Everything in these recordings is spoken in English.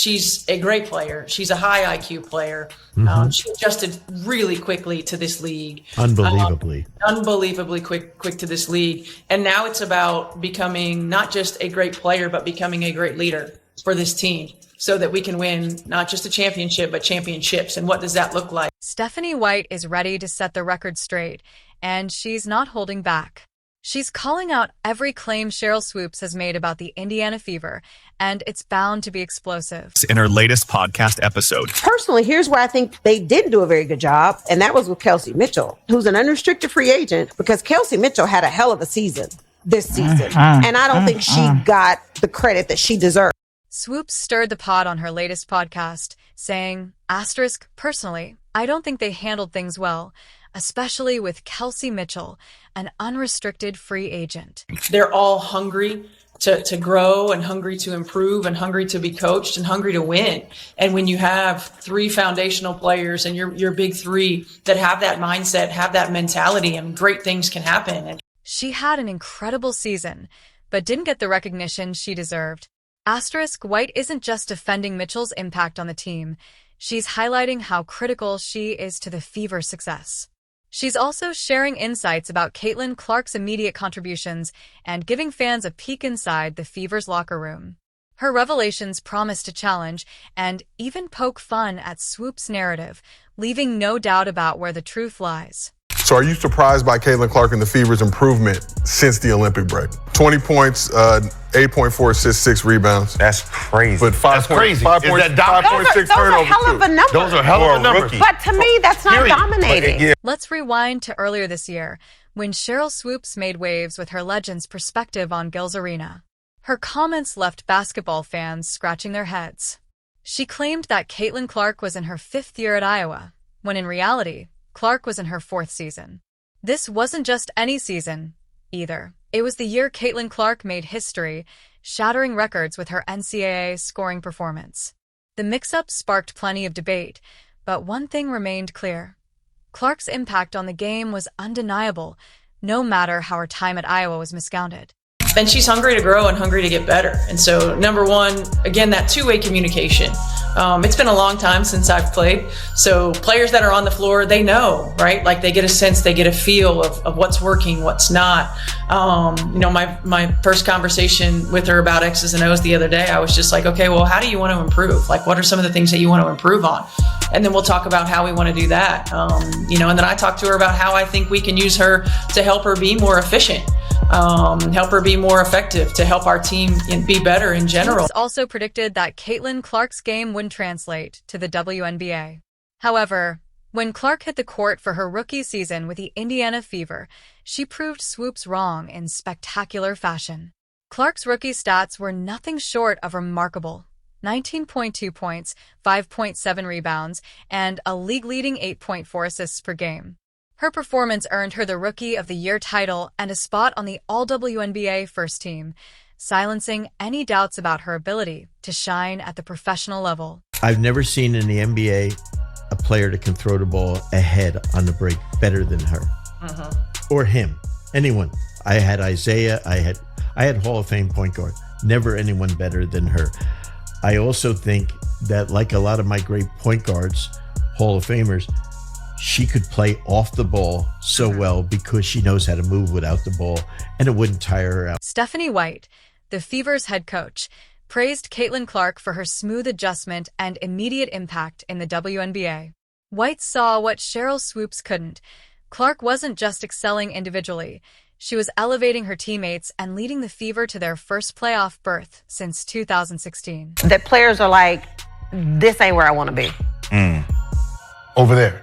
she's a great player. She's a high IQ player. She adjusted really quickly to this league. Unbelievably quick to this league. And now it's about becoming not just a great player, but becoming a great leader for this team so that we can win not just a championship, but championships. And what does that look like? Stephanie White is ready to set the record straight, and she's not holding back. She's calling out every claim Sheryl Swoopes has made about the Indiana Fever, and it's bound to be explosive. In her latest podcast episode. Personally, here's where I think they didn't do a very good job, and that was with Kelsey Mitchell, who's an unrestricted free agent, because Kelsey Mitchell had a hell of a season this season, and I don't think she got the credit that she deserved. Swoopes stirred the pot on her latest podcast, saying, asterisk, personally, I don't think they handled things well, especially with Kelsey Mitchell, an unrestricted free agent. They're all hungry to grow and hungry to improve and hungry to be coached and hungry to win. And when you have three foundational players and your big three that have that mindset, have that mentality, and great things can happen. She had an incredible season, but didn't get the recognition she deserved. Asterisk, White isn't just defending Mitchell's impact on the team. She's highlighting how critical she is to the Fever's success. She's also sharing insights about Caitlin Clark's immediate contributions and giving fans a peek inside the Fever's locker room. Her revelations promise to challenge and even poke fun at Swoopes' narrative, leaving no doubt about where the truth lies. So are you surprised by Caitlin Clark and the Fever's improvement since the Olympic break? 20 points, 8.4 assists, 6 rebounds. That's crazy. But 5.6 turnovers. Those are hell of a number. Those are hell of a numbers. But to me, that's not dominating. Let's rewind to earlier this year, when Sheryl Swoopes made waves with her Legends perspective on Gil's Arena. Her comments left basketball fans scratching their heads. She claimed that Caitlin Clark was in her 5th year at Iowa, when in reality, Clark was in her 4th season. This wasn't just any season, either. It was the year Caitlin Clark made history, shattering records with her NCAA scoring performance. The mix-up sparked plenty of debate, but one thing remained clear. Clark's impact on the game was undeniable, no matter how her time at Iowa was miscounted. And she's hungry to grow and hungry to get better. And so, number one, again, that two-way communication. It's been a long time since I've played. So players that are on the floor, they know, right? Like they get a sense, they get a feel of what's working, what's not. My first conversation with her about X's and O's the other day, I was just like, okay, well, how do you want to improve? Like, what are some of the things that you want to improve on? And then we'll talk about how we want to do that. And then I talked to her about how I think we can use her to help her be more efficient. Help her be more effective, to help our team be better in general. It's also predicted that Caitlin Clark's game wouldn't translate to the WNBA. However, when Clark hit the court for her rookie season with the Indiana Fever, she proved Swoopes wrong in spectacular fashion. Clark's rookie stats were nothing short of remarkable. 19.2 points, 5.7 rebounds, and a league-leading 8.4 assists per game. Her performance earned her the Rookie of the Year title and a spot on the All-WNBA first team, silencing any doubts about her ability to shine at the professional level. I've never seen in the NBA a player that can throw the ball ahead on the break better than her. Or him. Anyone. I had Isaiah. I had Hall of Fame point guard. Never anyone better than her. I also think that, like a lot of my great point guards, Hall of Famers, she could play off the ball so well because she knows how to move without the ball, and it wouldn't tire her out. Stephanie White, the Fever's head coach, praised Caitlin Clark for her smooth adjustment and immediate impact in the WNBA. White saw what Sheryl Swoopes couldn't. Clark wasn't just excelling individually. She was elevating her teammates and leading the Fever to their first playoff berth since 2016. That players are like, this ain't where I want to be. Over there.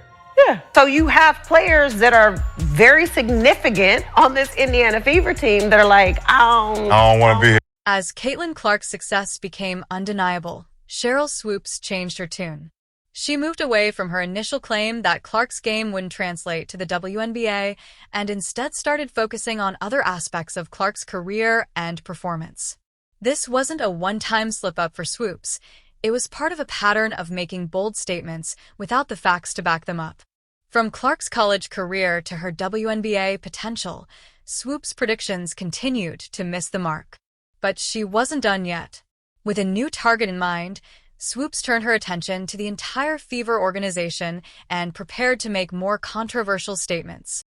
Yeah. So you have players that are very significant on this Indiana Fever team that are like, I don't want to be here. As Caitlin Clark's success became undeniable, Sheryl Swoopes changed her tune. She moved away from her initial claim that Clark's game wouldn't translate to the WNBA and instead started focusing on other aspects of Clark's career and performance. This wasn't a one-time slip-up for Swoopes. It was part of a pattern of making bold statements without the facts to back them up. From Clark's college career to her WNBA potential, Swoopes' predictions continued to miss the mark. But she wasn't done yet. With a new target in mind, Swoops turned her attention to the entire Fever organization and prepared to make more controversial statements.